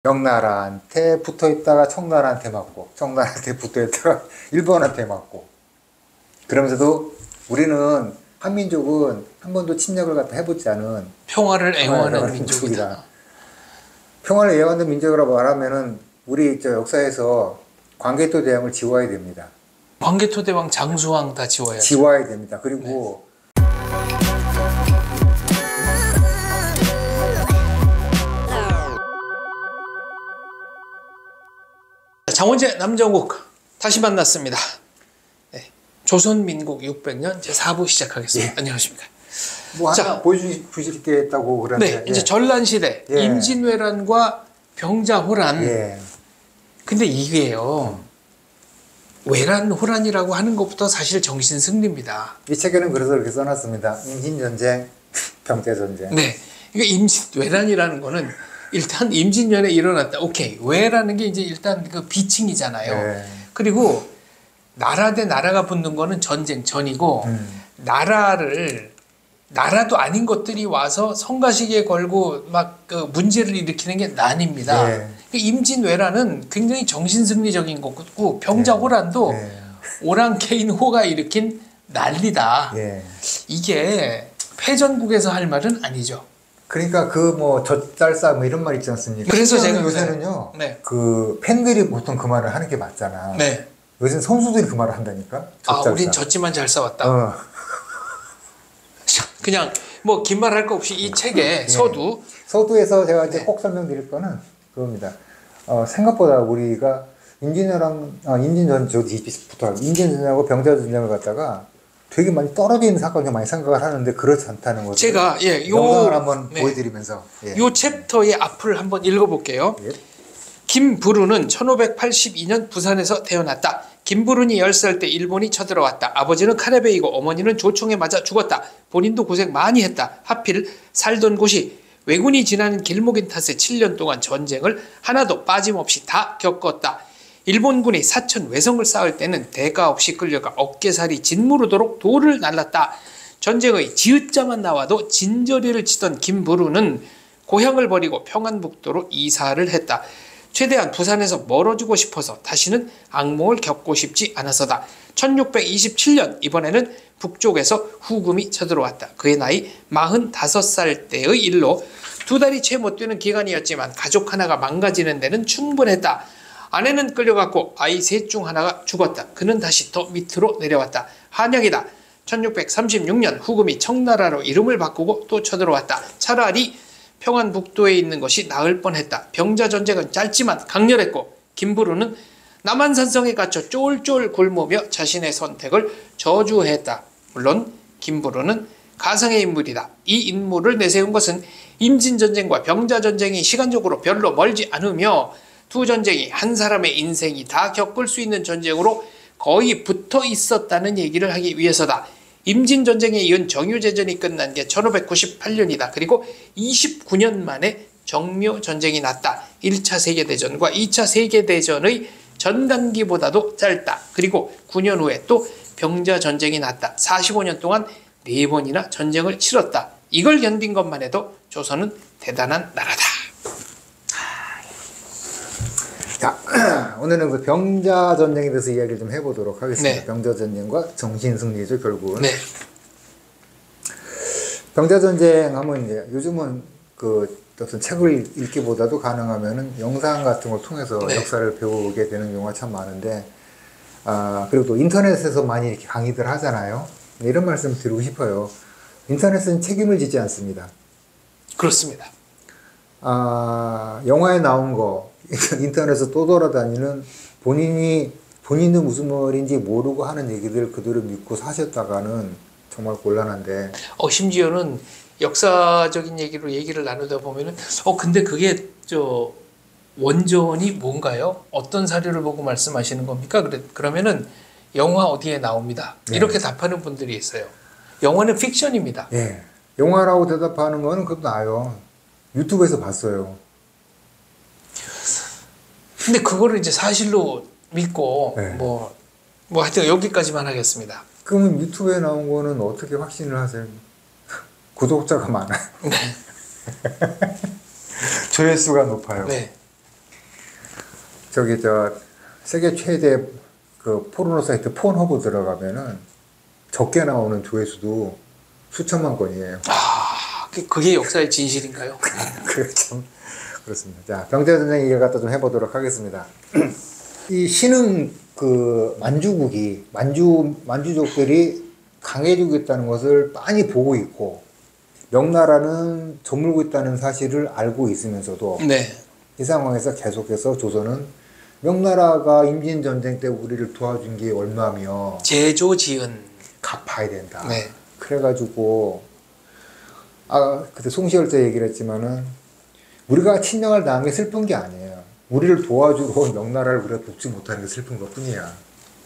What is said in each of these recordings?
명나라한테 붙어있다가 청나라한테 맞고, 청나라한테 붙어있다가 일본한테 맞고. 그러면서도 우리는 한민족은 한 번도 침략을 갖다 해보지 않은 평화를 애호하는 민족이다. 평화를 애호하는 민족이라고 말하면은 우리 저 역사에서 광개토 대왕을 지워야 됩니다. 광개토 대왕, 장수왕 다 지워야죠. 지워야 됩니다. 그리고 장원재 남정욱 다시 만났습니다. 네. 조선민국 600년 제4부 시작하겠습니다. 예. 안녕하십니까. 뭐 하나 보여주실 게 있다고 그러는데. 네, 이제 전란시대 예. 임진왜란과 병자호란. 예. 근데 이게요, 외란호란이라고 하는 것부터 사실 정신승리입니다. 이 책에는 그래서 이렇게 써놨습니다. 임진전쟁, 병자전쟁. 네, 그러니까 외란이라는 거는 일단 임진년에 일어났다. 오케이. 왜라는 게 이제 일단 그 비칭이잖아요. 네. 그리고 나라 대 나라가 붙는 거는 전쟁 전이고, 나라도 아닌 것들이 와서 성가시기에 걸고 막 그 문제를 일으키는 게 난입니다. 네. 임진왜란은 굉장히 정신승리적인 거고, 병자호란도 네. 오랑캐인호가 일으킨 난리다. 예. 이게 패전국에서 할 말은 아니죠. 그러니까 그 뭐 젖잘싸 뭐 이런 말 있지 않습니까? 그래서 제가 요새는요. 네. 그 팬들이 보통 그 말을 하는 게 맞잖아. 네. 요새는 선수들이 그 말을 한다니까. 젖잘싸. 우린 졌지만 잘 싸웠다. 그냥 뭐 긴 말 할 거 없이 이 책에 서두에서 제가 이제 꼭 설명드릴 거는 그겁니다. 생각보다 우리가 임진전쟁하고 병자전쟁을 갖다가 되게 많이 떨어져 있는 사건을 많이 생각을 하는데 그렇지 않다는 거죠. 제가 영상을 한번 보여드리면서 요 챕터의 앞을 한번 읽어볼게요. 예. 김부르는 1582년 부산에서 태어났다. 김부른이 10살 때 일본이 쳐들어왔다. 아버지는 칼에 베이고 어머니는 조총에 맞아 죽었다. 본인도 고생 많이 했다. 하필 살던 곳이 왜군이 지나는 길목인 탓에 7년 동안 전쟁을 하나도 빠짐없이 다 겪었다. 일본군이 사천 외성을 쌓을 때는 대가 없이 끌려가 어깨살이 짓무르도록 돌을 날랐다. 전쟁의 지읒자만 나와도 진저리를 치던 김부르는 고향을 버리고 평안북도로 이사를 했다. 최대한 부산에서 멀어지고 싶어서 다시는 악몽을 겪고 싶지 않아서다. 1627년 이번에는 북쪽에서 후금이 쳐들어왔다. 그의 나이 45살 때의 일로 2달이 채 못 되는 기간이었지만 가족 하나가 망가지는 데는 충분했다. 아내는 끌려갔고 아이 셋 중 하나가 죽었다. 그는 다시 더 밑으로 내려왔다. 한약이다. 1636년 후금이 청나라로 이름을 바꾸고 또 쳐들어왔다. 차라리 평안북도에 있는 것이 나을 뻔했다. 병자전쟁은 짧지만 강렬했고 김부르는 남한산성에 갇혀 쫄쫄 굶으며 자신의 선택을 저주했다. 물론 김부르는 가상의 인물이다. 이 인물을 내세운 것은 임진전쟁과 병자전쟁이 시간적으로 별로 멀지 않으며 두 전쟁이 한 사람의 인생이 다 겪을 수 있는 전쟁으로 거의 붙어 있었다는 얘기를 하기 위해서다. 임진전쟁에 이은 정유제전이 끝난 게 1598년이다. 그리고 29년 만에 정묘전쟁이 났다. 1차 세계대전과 2차 세계대전의 전간기보다도 짧다. 그리고 9년 후에 또 병자전쟁이 났다. 45년 동안 4번이나 전쟁을 치렀다. 이걸 견딘 것만 해도 조선은 대단한 나라다. 자, 오늘은 그 병자전쟁에 대해서 이야기를 좀 해보도록 하겠습니다. 네. 병자전쟁과 정신승리죠, 결국은. 네. 병자전쟁 하면 이제 요즘은 그 어떤 책을 읽기보다도 가능하면은 영상 같은 걸 통해서 역사를 배우게 되는 경우가 참 많은데, 그리고 또 인터넷에서 많이 이렇게 강의들 하잖아요. 이런 말씀 드리고 싶어요. 인터넷은 책임을 지지 않습니다. 그렇습니다. 영화에 나온 거, 인터넷에서 또 돌아다니는 본인도 무슨 말인지 모르고 하는 얘기들 그대로 믿고 사셨다가는 정말 곤란한데. 심지어는 역사적인 얘기를 나누다 보면은, 근데 그게 원전이 뭔가요? 어떤 사료를 보고 말씀하시는 겁니까? 그러면은 영화 어디에 나옵니다. 이렇게 답하는 분들이 있어요. 영화는 픽션입니다. 예. 영화라고 대답하는 거는 그것도 나아요. 유튜브에서 봤어요. 근데 그거를 이제 사실로 믿고 뭐 하여튼 여기까지만 하겠습니다. 그러면 유튜브에 나온 거는 어떻게 확신을 하세요? 구독자가 많아요. 조회수가 높아요. 네. 저기 세계 최대 그 포르노 사이트 폰허브 들어가면은 적게 나오는 조회수도 수천만 건이에요. 아, 그게 역사의 진실인가요? 그게 참 그렇습니다. 자, 병자전쟁 얘기를 갖다 좀 해보도록 하겠습니다. 이 신흥 그 만주국이 만주족들이 강해지고 있다는 것을 빤히 보고 있고 명나라는 저물고 있다는 사실을 알고 있으면서도 네. 이 상황에서 계속해서 조선은 명나라가 임진전쟁 때 우리를 도와준 게 얼마며 제조지은. 갚아야 된다. 네. 그래가지고 그때 송시열 때 얘기를 했지만은 우리가 침략을 당한 게 슬픈 게 아니에요. 우리를 도와주고 명나라를 우리가 돕지 못하는 게 슬픈 것 뿐이야.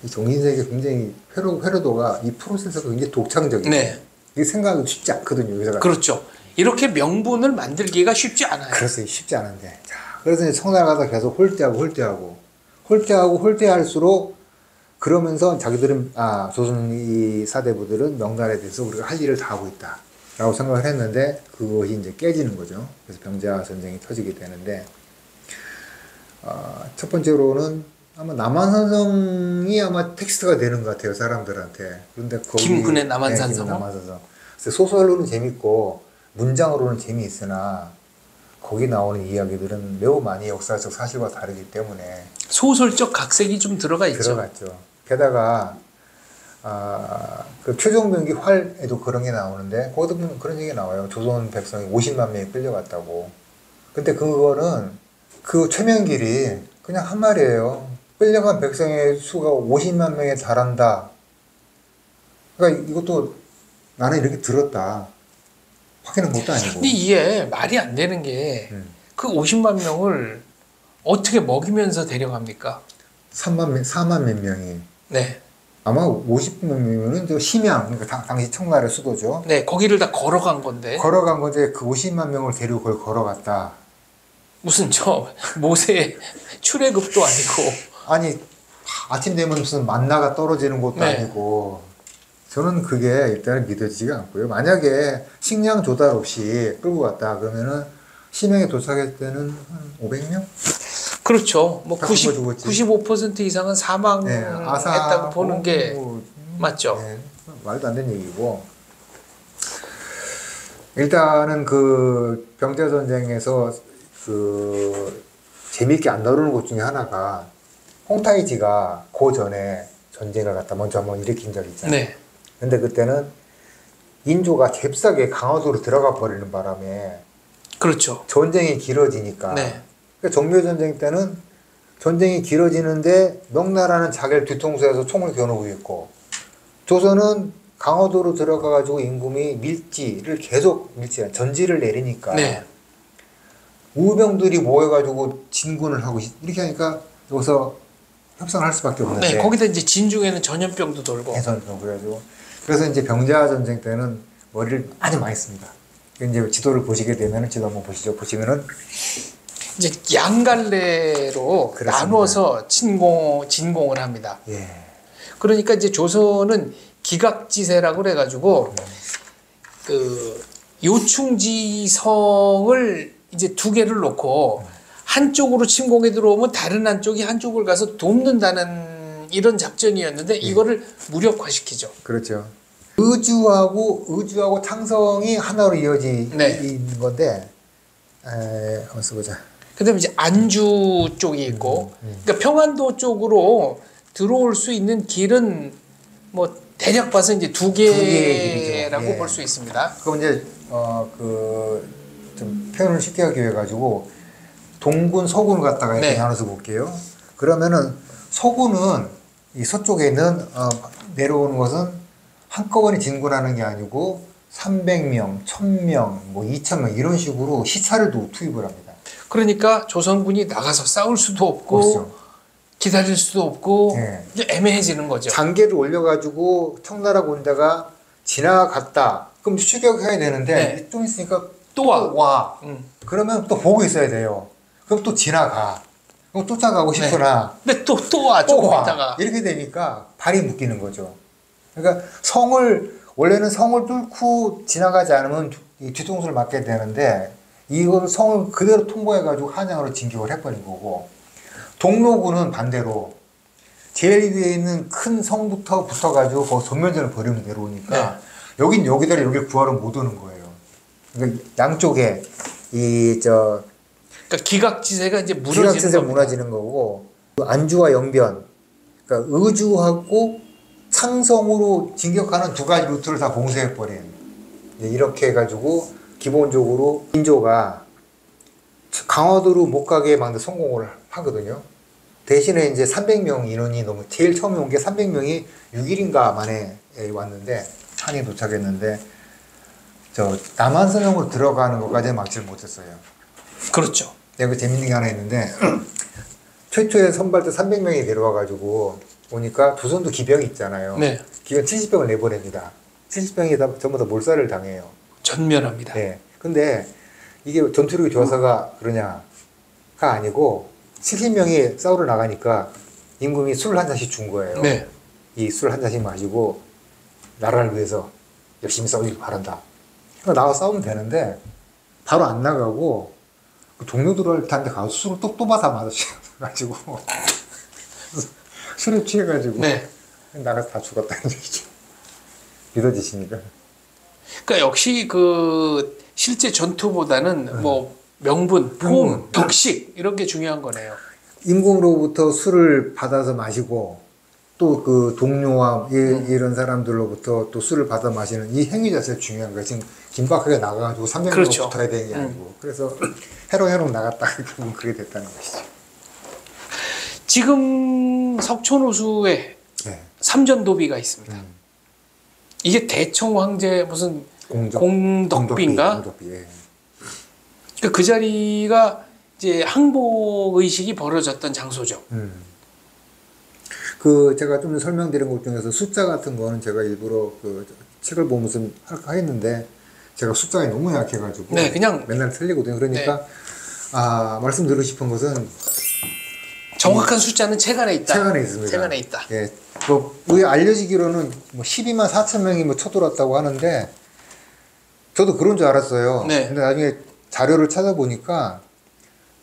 이 정신세계 굉장히 회로도가 이 프로세스가 굉장히 독창적이에요. 네. 이게 생각하기 쉽지 않거든요. 여기다가. 그렇죠. 이렇게 명분을 만들기가 쉽지 않아요. 그래서 쉽지 않은데. 자, 그래서 이제 청나라 가서 계속 홀대할수록 그러면서 자기들은 조선 이 사대부들은 명나라에 대해서 우리가 할 일을 다 하고 있다 라고 생각을 했는데 그것이 이제 깨지는 거죠. 그래서 병자 전쟁이 터지게 되는데 첫 번째로는 아마 남한산성이 아마 텍스트가 되는 것 같아요, 사람들한테. 그런데 거기 김군의 남한산성. 김군의 남한산성. 그래서 소설로는 재밌고 문장으로는 재미있으나 거기 나오는 이야기들은 매우 많이 역사적 사실과 다르기 때문에 소설적 각색이 좀 들어가 있죠. 들어갔죠. 게다가 그 최종병기 활에도 그런 게 나오는데 거기도 보면 그런 얘기가 나와요. 조선 백성이 50만 명이 끌려갔다고. 근데 그거는 그 최명길이 그냥 한 말이에요. 끌려간 백성의 수가 50만 명에 달한다. 그러니까 이것도 나는 이렇게 들었다. 확인한 것도 아니고. 근데 이게 말이 안 되는 게 그 50만 명을 어떻게 먹이면서 데려갑니까? 4만 몇 명이. 네. 아마 50만 명이면은 저 심양, 그러니까 당시 청나라의 수도죠. 네, 거기를 다 걸어간 건데. 걸어간 건데 그 50만 명을 데리고 그걸 걸어갔다. 무슨 모세 출애굽도 아니고. 아니 아침 되면 무슨 만나가 떨어지는 것도 네. 아니고 저는 그게 일단은 믿어지지가 않고요. 만약에 식량 조달 없이 끌고 갔다 그러면은 심양에 도착했을 때는 한 500명? 그렇죠. 뭐 다 95% 이상은 사망했다고 보는 게 맞죠. 네, 말도 안 되는 얘기고. 일단은 그 병자전쟁에서 그 재미있게 안 다루는 것 중에 하나가 홍타이지가 그 전에 전쟁을 갖다 먼저 한번 일으킨 적이 있잖아요. 네. 근데 그때는 인조가 잽싸게 강화도로 들어가 버리는 바람에 그렇죠. 전쟁이 길어지니까. 네. 그러니까 정묘전쟁 때는 전쟁이 길어지는데 명나라는 자기를 뒤통수에서 총을 겨누고 있고 조선은 강화도로 들어가 가지고 임금이 전지를 내리니까 네. 우병들이 모여가지고 진군을 하고 이렇게 하니까 여기서 협상을 할 수밖에 없는데. 네, 거기다 이제 진중에는 전염병도 돌고. 그래가지고 그래서 이제 병자 전쟁 때는 머리를 아주 많이 씁니다. 이제 지도를 보시게 되면 지도 한번 보시죠. 보시면은 이제 양갈래로 그렇습니다. 나눠서 진공을 합니다. 예. 그러니까 이제 조선은 기각지세라고 그래가지고 그 요충지성을 이제 두 개를 놓고 한쪽으로 침공에 들어오면 다른 한쪽이 한쪽을 가서 돕는다는 이런 작전이었는데 이거를 무력화시키죠. 그렇죠. 의주하고 창성이 하나로 이어지는 네. 건데, 한번 써보자. 그다음에 이제 안주 쪽이 있고, 그러니까 평안도 쪽으로 들어올 수 있는 길은 뭐 대략 봐서 이제 두 개라고 예. 볼 수 있습니다. 그럼 이제 좀 표현을 쉽게 하기 위해 가지고 동군, 서군을 갖다가 이렇게 네. 나눠서 볼게요. 그러면은 서군은 이 서쪽에 있는 내려오는 것은 한꺼번에 진군하는 게 아니고 300명, 1000명, 뭐 2000명 이런 식으로 시차를 투입을 합니다. 그러니까 조선군이 나가서 싸울 수도 없고 그렇죠. 기다릴 수도 없고 네. 이제 애매해지는 거죠. 장계를 올려가지고 청나라 군대가 지나갔다. 그럼 추격해야 되는데 네. 좀 있으니까 또 와. 그러면 또 보고 있어야 돼요. 그럼 또 지나가. 그럼 쫓아가고 싶으나 근데 또 와. 또 조금 와. 있다가. 이렇게 되니까 발이 묶이는 거죠. 그러니까 원래는 성을 뚫고 지나가지 않으면 이 뒤통수를 맞게 되는데 이걸 성을 그대로 통과해가지고 한양으로 진격을 해버린 거고 동로구는 반대로 제일 위에 있는 큰 성부터 붙어가지고 거기 전면전을 벌이면 내려오니까 여긴 여기다가 여기 구하러 못 오는 거예요. 그러니까 양쪽에 그러니까 기각지세가 이제 무너지는 기각지세가 겁니다. 무너지는 거고 안주와 연변, 그러니까 의주하고 창성으로 진격하는 두 가지 루트를 다 봉쇄해버린 이렇게 해가지고 기본적으로 인조가 강화도로 못 가게 만든 성공을 하거든요. 대신에 이제 300명 인원이 너무 제일 처음에 온 게 300명이 6일인가 만에 왔는데 한이 도착했는데 저 남한선영으로 들어가는 것까지 막지를 못했어요. 그렇죠. 그 재밌는 게 하나 있는데 최초에 선발 때 300명이 내려와가지고 오니까 조선도 기병이 있잖아요. 네. 기병 70병을 내보냅니다. 70병이 다 전부 다 몰살을 당해요. 전멸합니다. 네. 근데 이게 전투력이 좋아서가 그러냐가 아니고 70명이 싸우러 나가니까 임금이 술 한 잔씩 준 거예요. 네. 이 술 한 잔씩 마시고 나라를 위해서 열심히 싸우길 바란다. 나가서 싸우면 되는데 바로 안 나가고 그 동료들한테 가서 술을 또 받아 마셔가지고 술에 취해가지고 네. 나가서 다 죽었다는 얘기죠. 믿어지십니까? 그러니까 역시 그 실제 전투보다는 뭐 명분, 포옹, 격식 이런 게 중요한 거네요. 임금으로부터 술을 받아서 마시고 또 그 동료와 이런 사람들로부터 또 술을 받아 마시는 이 행위 자체가 중요한 거예요. 지금 긴박하게 나가가지고 300명 그렇죠. 붙어야 되는 게 아니고 그래서 해롱해롱 나갔다 결국 그게 됐다는 것이죠. 지금 석촌호수에 네. 삼전도비가 있습니다. 이게 대청 황제 무슨 공덕비인가? 공덕비, 예. 그러니까 그 자리가 이제 항복 의식이 벌어졌던 장소죠. 그 제가 좀 설명드린 것 중에서 숫자 같은 거는 제가 일부러 그 책을 보면서 하겠는데 제가 숫자가 너무 약해가지고 네, 그냥 맨날 틀리거든요. 그러니까 말씀드리고 싶은 것은 정확한 숫자는 책 안에 있다. 책 안에 있습니다. 책 안에 있다. 예, 뭐 우리 알려지기로는 뭐 12만 4천 명이 뭐 쳐들어왔다고 하는데 저도 그런 줄 알았어요. 네. 근데 나중에 자료를 찾아보니까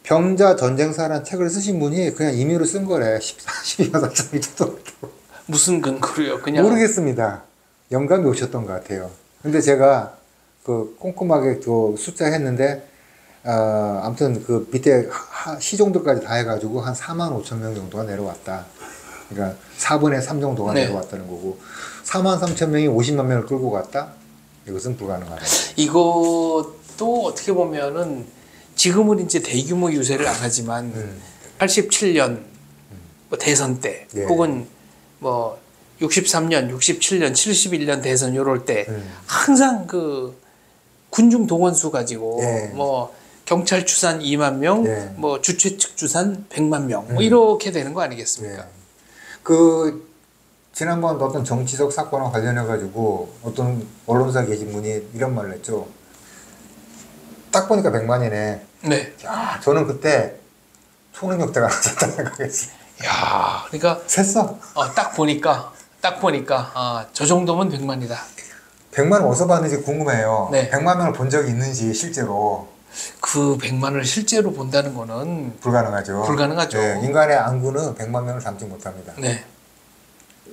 병자 전쟁사라는 책을 쓰신 분이 그냥 임의로 쓴 거래. 12만 4천 명이 쳐들어왔다고. 무슨 근거로요? 그냥 모르겠습니다. 영감이 오셨던 것 같아요. 근데 제가 그 꼼꼼하게 그 숫자 했는데 아무튼 그 밑에 시종들까지 다 해가지고 한 4만 5천 명 정도가 내려왔다. 그러니까 4분의 3 정도가 네. 내려왔다는 거고 4만 3천 명이 50만 명을 끌고 갔다? 이것은 불가능하다. 이것도 어떻게 보면은 지금은 이제 대규모 유세를 안 하지만 87년 뭐 대선 때 예. 혹은 뭐 63년, 67년, 71년 대선 요럴 때 음. 항상 그 군중 동원수 가지고 예. 뭐 경찰 추산 2만 명, 예. 뭐 주최 측 추산 100만 명, 뭐 이렇게 되는 거 아니겠습니까? 예. 그 지난번 어떤 정치적 사건과 관련해 가지고 어떤 언론사 계신 분이 이런 말을 했죠. 딱 보니까 100만이네. 네. 야, 저는 그때 초능력자가 나섰다는 생각했어요. 야, 그러니까 셌어. 딱 보니까 저 정도면 100만이다. 100만 어디서 봤는지 궁금해요. 네. 100만 명을 본 적이 있는지 실제로 그 100만을 실제로 본다는 거는 불가능하죠. 불가능하죠. 네, 인간의 안구는 100만 명을 담지 못합니다. 네.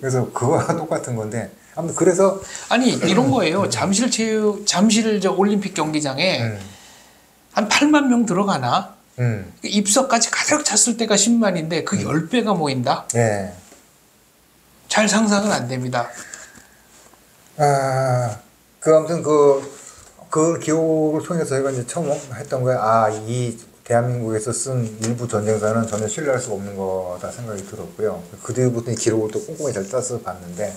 그래서 그거와 똑같은 건데 아무튼 그래서 아니 이런 거예요. 잠실 저 올림픽 경기장에 한 8만 명 들어가나? 입석까지 가득 찼을 때가 10만인데 그 10배가 모인다? 네. 잘 상상은 안 됩니다. 아무튼 그 기록을 통해서 저희가 이제 처음 했던 거야. 이 대한민국에서 쓴 일부 전쟁사는 전혀 신뢰할 수가 없는 거다 생각이 들었고요. 그 뒤부터 이 기록을 또 꼼꼼히 잘 따서 봤는데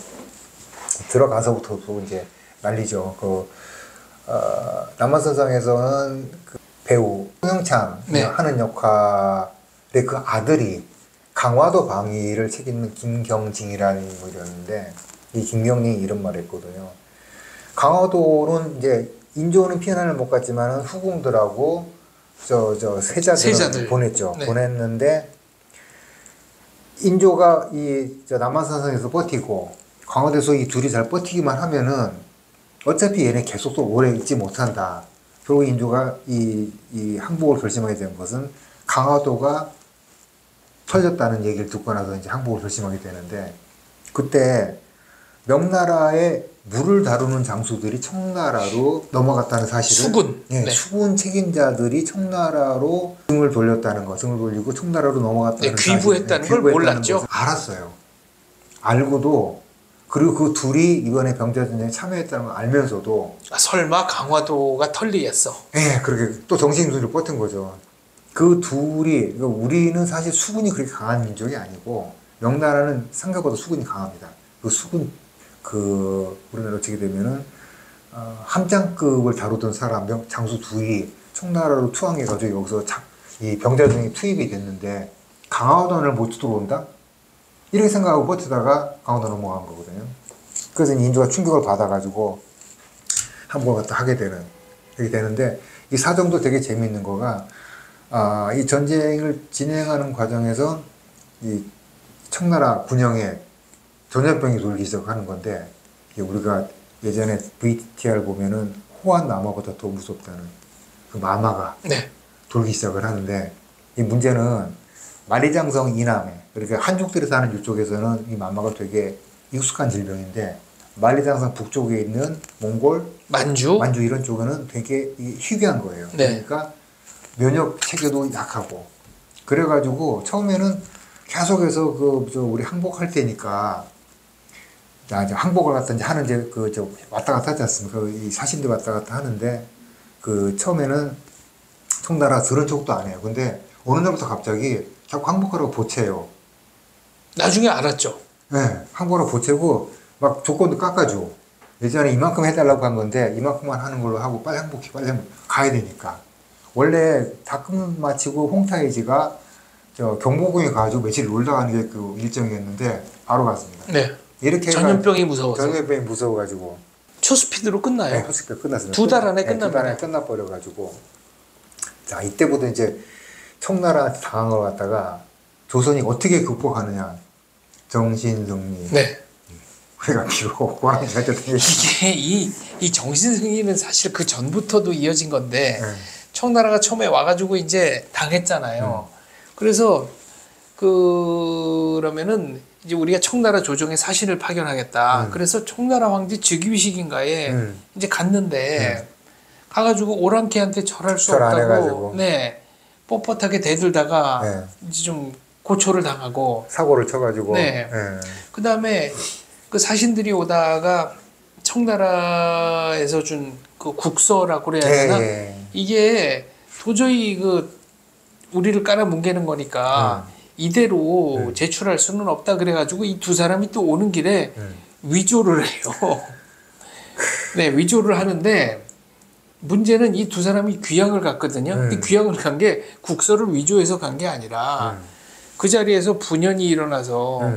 들어가서부터 또 이제 난리죠. 남한선상에서는 그 배우 홍영창 네. 하는 역할의 그 아들이 강화도 방위를 책임있는 김경징이라는 인물이었는데 이 김경징이 이런 말을 했거든요. 강화도는 이제 인조는 피난을 못 갔지만 후궁들하고 세자들을 보냈죠. 네. 보냈는데 인조가 남한산성에서 버티고 강화도에서 이 둘이 잘 버티기만 하면은 어차피 얘네 계속 또 오래 있지 못한다. 결국 인조가 이 항복을 결심하게 된 것은 강화도가 터졌다는 얘기를 듣고 나서 이제 항복을 결심하게 되는데, 그때 명나라의 물을 다루는 장수들이 청나라로 넘어갔다는 사실을, 수군. 예, 네. 수군 책임자들이 청나라로 등을 돌렸다는 거, 등을 돌리고 청나라로 넘어갔다는 네, 귀부했다는 걸 몰랐죠. 것을 알았어요. 알고도, 그리고 그 둘이 이번에 병자전쟁에 참여했다는 걸 알면서도, 아, 설마 강화도가 털리겠어. 예, 그렇게 또 정신줄을 뻗은 거죠. 그 둘이, 우리는 사실 수군이 그렇게 강한 민족이 아니고, 명나라는 생각보다 수군이 강합니다. 그 수군, 우리나라 어떻게 되면은, 함장급을 다루던 사람, 장수 둘이 청나라로 투항해가지고 여기서 이 병자중에 투입이 됐는데, 강화도를 못 들어온다? 이렇게 생각하고 버티다가 강화도 넘어간 거거든요. 그래서 인조가 충격을 받아가지고, 항복을 갖다 하게 되는, 이렇게 되는데, 이 사정도 되게 재미있는 거가, 이 전쟁을 진행하는 과정에서 이 청나라 군영에 전염병이 돌기 시작하는 건데, 우리가 예전에 VTR 보면은 호환 마마보다 더 무섭다는 그 마마가 네. 돌기 시작을 하는데, 이 문제는 만리장성 이남에, 그러니까 한족들이 사는 이쪽에서는 이 마마가 되게 익숙한 질병인데, 만리장성 북쪽에 있는 몽골, 만주 이런 쪽에는 되게 희귀한 거예요. 네. 그러니까 면역 체계도 약하고, 그래가지고 처음에는 계속해서 우리 항복할 때니까, 이제 항복을 갖다 이제 하는 왔다 갔다 하지 않습니까? 이 사신들 왔다 갔다 하는데, 처음에는 청나라 들은 척도 안 해요. 근데 어느 날부터 갑자기 자꾸 항복하라고 보채요. 나중에 알았죠. 네, 항복하라고 보채고 막 조건도 깎아줘. 예전에 이만큼 해달라고 한 건데 이만큼만 하는 걸로 하고 빨리 항복해, 빨리 가야 되니까. 원래 다 끝마치고 홍타이지가 경복궁에 가가지고 며칠 놀다 가는 게 그 일정이었는데 바로 갔습니다. 네. 이렇게 전염병이 무서워서. 전염병이 무서워가지고. 초스피드로 끝나요. 네, 호스피탈 끝났습니다. 2달 안에 네, 2달 끝납니다. 안에 끝나버려가지고. 자, 이때부터 이제 청나라한테 당한 걸 갖다가 조선이 어떻게 극복하느냐. 정신승리. 네. 우리가 비록 고난이 가졌던 이게 이 정신승리는 사실 그 전부터도 이어진 건데, 네. 청나라가 처음에 와가지고 이제 당했잖아요. 그래서 그러면은 이제 우리가 청나라 조정에 사신을 파견하겠다. 그래서 청나라 황제 즉위식인가에 이제 갔는데 가가지고 오랑캐한테 절할 수 절안 없다고 해가지고. 네 뻣뻣하게 대들다가 네. 이제 좀 고초를 당하고 사고를 쳐가지고. 네. 네. 그 다음에 그 사신들이 오다가 청나라에서 준 그 국서라고 그래야 되나? 네. 이게 도저히 우리를 깔아뭉개는 거니까 이대로 제출할 수는 없다 그래가지고 이 두 사람이 또 오는 길에 위조를 해요. 네, 위조를 하는데 문제는 이 두 사람이 귀양을 갔거든요. 이 귀양을 간 게 국서를 위조해서 간 게 아니라 그 자리에서 분연이 일어나서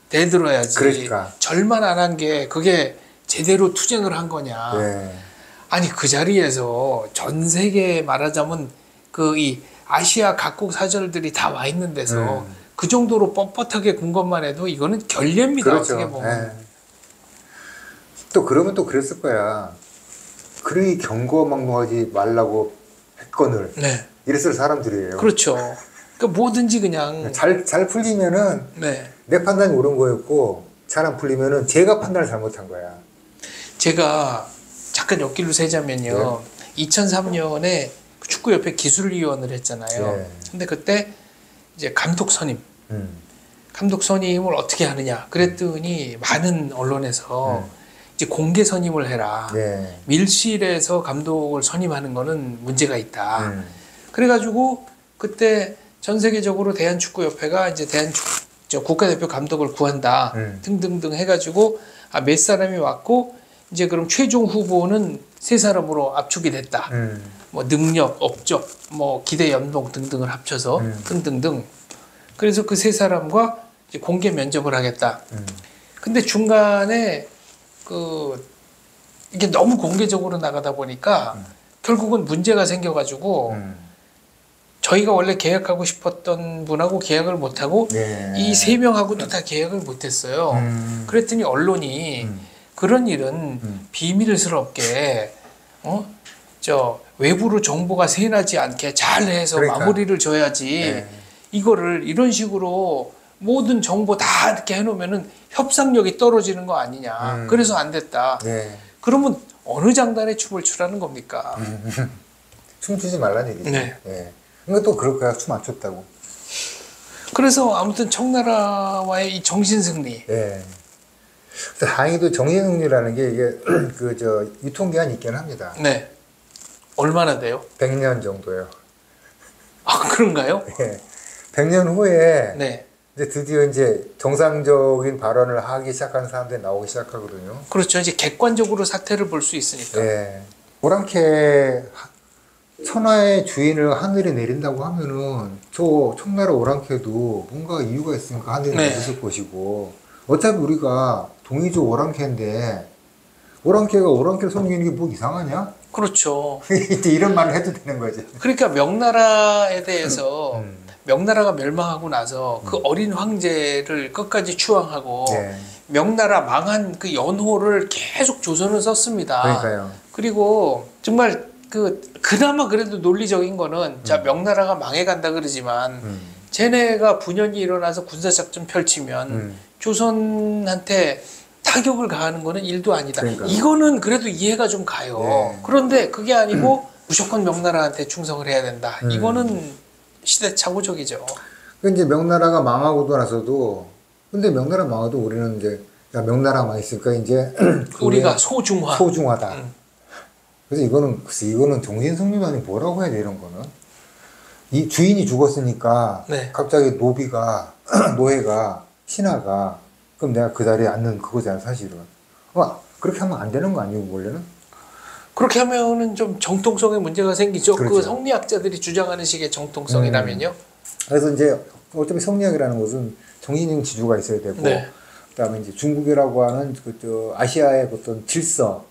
대들어야지. 그러니까. 절만 안 한 게 그게 제대로 투쟁을 한 거냐. 네. 아니 그 자리에서 전 세계 말하자면 이 아시아 각국 사절들이 다 와 있는 데서 그 정도로 뻣뻣하게 군 것만 해도 이거는 결례입니다. 그렇죠. 어떻게 보면. 네. 또 그러면 또 그랬을 거야. 그러니 경거망동하지 말라고 했거늘. 네. 이랬을 사람들이에요. 그렇죠. 그러니까 뭐든지 그냥 잘 풀리면은 네. 내 판단이 옳은 거였고, 잘 안 풀리면은 제가 판단을 잘못한 거야. 제가 잠깐 옆길로 세자면요. 2003년에 축구협회 기술위원을 했잖아요. 네. 근데 그때 이제 감독 선임 어떻게 하느냐 그랬더니 많은 언론에서 이제 공개 선임을 해라. 네. 밀실에서 감독을 선임하는 거는 문제가 있다. 그래가지고 그때 전 세계적으로 대한축구협회가 이제 국가대표 감독을 구한다. 등등등 해가지고 몇 사람이 왔고 이제 그럼 최종 후보는 3사람으로 압축이 됐다. 뭐 능력, 업적, 뭐 기대 연봉 등등을 합쳐서 등등등. 그래서 그 3사람과 이제 공개 면접을 하겠다. 근데 중간에 이게 너무 공개적으로 나가다 보니까 결국은 문제가 생겨가지고 저희가 원래 계약하고 싶었던 분하고 계약을 못하고 네. 이 3명하고도 다 계약을 못했어요. 그랬더니 언론이 그런 일은 비밀스럽게 외부로 정보가 새나지 않게 잘 해서 그러니까. 마무리를 줘야지. 네. 이거를 이런 식으로 모든 정보 다 이렇게 해놓으면은 협상력이 떨어지는 거 아니냐. 그래서 안 됐다. 네. 그러면 어느 장단에 춤을 추라는 겁니까? 춤추지 말라는 얘기죠. 네. 네. 그러니까 또 그럴 거야. 춤 안 췄다고. 그래서 아무튼 청나라와의 이 정신승리. 네. 그래서 다행히도 정신승리라는 게 이게 유통기한이 있긴 합니다. 네. 얼마나 돼요? 100년 정도요. 아, 그런가요? 네. 100년 후에 네. 이제 드디어 이제 정상적인 발언을 하기 시작하는 사람들이 나오기 시작하거든요. 그렇죠. 이제 객관적으로 사태를 볼 수 있으니까. 네. 오랑캐 천하의 주인을 하늘에 내린다고 하면은 저 청나라 오랑캐도 뭔가 이유가 있으니까 하늘에 네. 내렸을 것이고, 어차피 우리가 동이족 오랑캐인데 오랑캐가 오랑캐를 섬기는 게 뭐 이상하냐? 그렇죠. 이제 이런 말을 해도 되는 거지. 그러니까 명나라에 대해서 명나라가 멸망하고 나서 그 어린 황제를 끝까지 추앙하고 네. 명나라 망한 그 연호를 계속 조선을 썼습니다. 그러니까요. 그리고 정말 그나마 그래도 논리적인 거는 자 명나라가 망해간다 그러지만 쟤네가 분연이 일어나서 군사작전 펼치면 조선한테 타격을 가하는 거는 일도 아니다. 그러니까요. 이거는 그래도 이해가 좀 가요. 네. 그런데 그게 아니고 무조건 명나라한테 충성을 해야 된다. 이거는 시대착오적이죠. 그 이제 명나라가 망하고도 나서도, 근데 명나라 망해도 우리는 이제 야, 명나라가 망했으니까 이제 우리가 소중화. 소중하다. 그래서 이거는 정신승리만이 뭐라고 해야 돼, 이런 거는. 이 주인이 죽었으니까 네. 갑자기 노예가 신하가 그럼 내가 그 자리에 앉는 그거잖아, 사실은. 그렇게 하면 안 되는 거 아니고 원래는? 그렇게 하면은 좀 정통성에 문제가 생기죠. 그렇죠. 그 성리학자들이 주장하는 식의 정통성이라면요. 그래서 이제 어차피 성리학이라는 것은 정신적 지주가 있어야 되고, 네. 그다음에 이제 중국이라고 하는 아시아의 어떤 질서,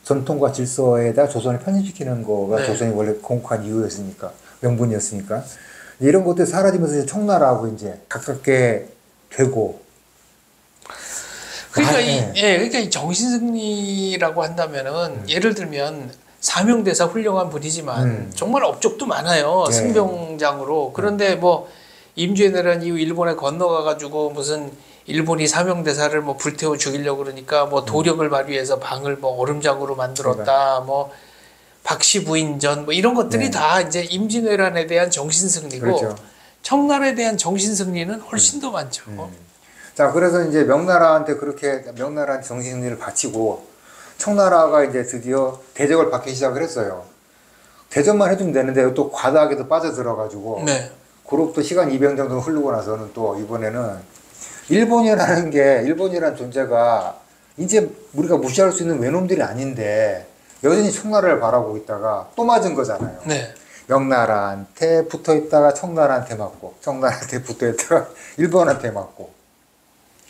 전통과 질서에다 조선을 편입시키는 거가 네. 조선이 원래 건국한 이유였으니까, 명분이었으니까, 이런 것들이 사라지면서 이제 청나라하고 이제 가깝게 되고. 그러니까 그러니까 이 정신승리라고 한다면은 예를 들면 사명대사 훌륭한 분이지만 정말 업적도 많아요. 네. 승병장으로. 그런데 뭐 임주에 내란 이후 일본에 건너가 가지고 무슨 일본이 사명대사를 뭐 불태워 죽이려고 그러니까 뭐 도력을 발휘해서 방을 뭐 얼음장으로 만들었다. 뭐 박씨부인전 뭐 이런 것들이 네. 다 이제 임진왜란에 대한 정신승리고 그렇죠. 청나라에 대한 정신승리는 훨씬 더 많죠. 자, 그래서 이제 명나라한테 정신승리를 바치고, 청나라가 이제 드디어 대적을 받기 시작을 했어요. 대전만 해주면 되는데 또 과다하게도 빠져들어가지고, 네. 그룹 또 시간 200년 정도 흐르고 나서는 또 이번에는 일본이라는 존재가 이제 우리가 무시할 수 있는 외놈들이 아닌데 여전히 청나라를 바라보고 있다가 또 맞은 거잖아요. 네. 명나라한테 붙어 있다가 청나라한테 맞고, 청나라한테 붙어 있다가 일본한테 맞고.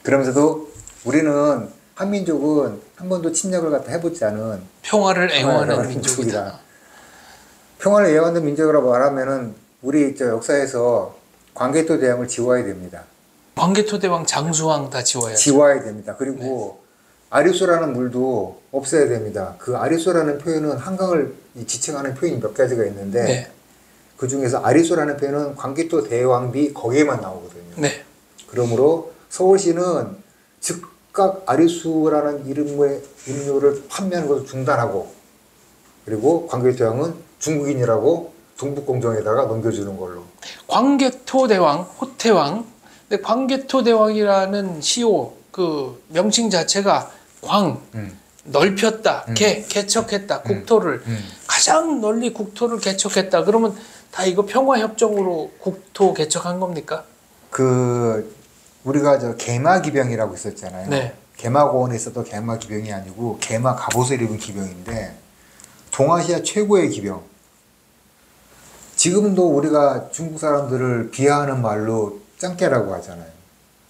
그러면서도 우리는 한민족은 한 번도 침략을 갖다 해보지 않은 평화를 애호하는 애호하는 민족이다. 민족이다. 평화를 애호하는 민족이라고 말하면은 우리 역사에서 광개토 대왕을 지워야 됩니다. 광개토 대왕, 장수왕 다 지워야죠. 지워야 됩니다. 그리고 아리수라는 물도 없애야 됩니다. 그 아리수라는 표현은 한강을 지칭하는 표현이 몇 가지가 있는데 네. 그 중에서 아리수라는 표현은 광개토 대왕비 거기에만 나오거든요. 네. 그러므로 서울시는 즉각 아리수라는 음료를 판매하는 것을 중단하고, 그리고 광개토대왕은 중국인이라고 동북공정에다가 넘겨주는 걸로. 광개토 대왕, 호태왕. 근데 광개토 대왕이라는 시호 그 명칭 자체가 넓혔다, 개척했다, 국토를 가장 널리 국토를 개척했다. 그러면 다 이거 평화협정으로 국토 개척한 겁니까? 우리가 개마기병이라고 있었잖아요. 네. 개마고원에 있었던 개마기병이 아니고 개마 갑옷을 입은 기병인데 동아시아 최고의 기병. 지금도 우리가 중국 사람들을 비하하는 말로 짱깨라고 하잖아요.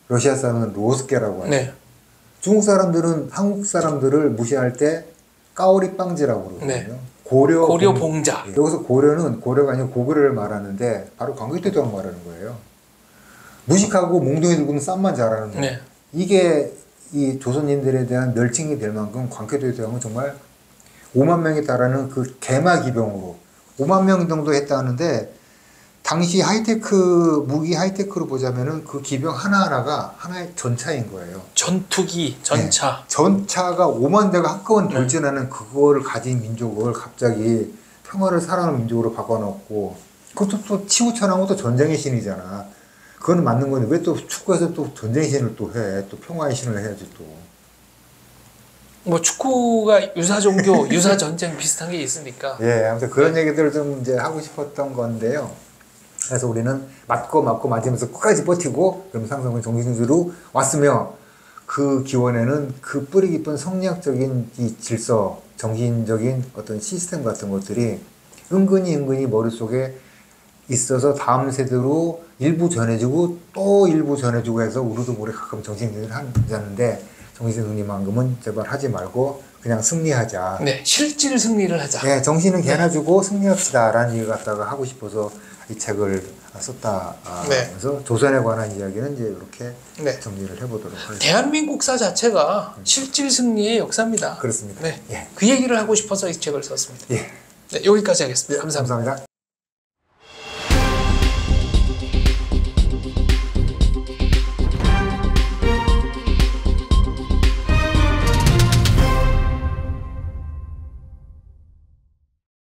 러시아 사람은 로스케라고 하죠. 네. 중국 사람들은 한국 사람들을 무시할 때 까오리빵지라고 그러거든요. 네. 고려봉자. 고려봉자. 여기서 고려가 아니고 고구려를 말하는데 바로 광개토 대왕 말하는 거예요. 무식하고 몽둥이 들고는 쌈만 잘하는 거예요. 네. 이게 이 조선인들에 대한 멸칭이 될 만큼 광개토 대왕은 정말 5만 명에 달하는 그 개마기병으로 5만 명 정도 했다 하는데 당시 하이테크 무기 하이테크로 보자면은 그 기병 하나하나가 하나의 전차인 거예요. 전투기, 전차. 네. 전차가 5만 대가 한꺼번에 돌진하는 그거를 가진 민족을 갑자기 평화를 사랑하는 민족으로 바꿔놓고 그것도 또 치고천한 것도 전쟁의 신이잖아. 그거는 맞는 건데 왜 또 축구에서 또 전쟁의 신을 또 해? 또 평화의 신을 해야지 또. 뭐 축구가 유사 종교, 유사 전쟁 비슷한 게 있으니까. 예, 아무튼 그런 얘기들을 좀 이제 하고 싶었던 건데요. 그래서 우리는 맞고 맞으면서 끝까지 버티고 그럼 상성은 정신주로 왔으며 그 기원에는 그 뿌리 깊은 성리학적인 이 질서, 정신적인 어떤 시스템 같은 것들이 은근히 머릿속에 있어서 다음 세대로 일부 전해지고 또 일부 전해지고 해서 우리도 모르게 가끔 정신승리를 하는데 정신승리만큼은 제발 하지 말고 그냥 승리하자. 네, 실질 승리를 하자. 네, 정신은 개나 주고 승리합시다라는 얘기 갖다가 하고 싶어서 이 책을 썼다. 그래서 조선에 관한 이야기는 이제 이렇게 정리를 해보도록 하겠습니다. 대한민국사 자체가 실질 승리의 역사입니다. 그렇습니다. 네, 예. 그 얘기를 하고 싶어서 이 책을 썼습니다. 예. 네, 여기까지 하겠습니다. 감사합니다. 감사합니다.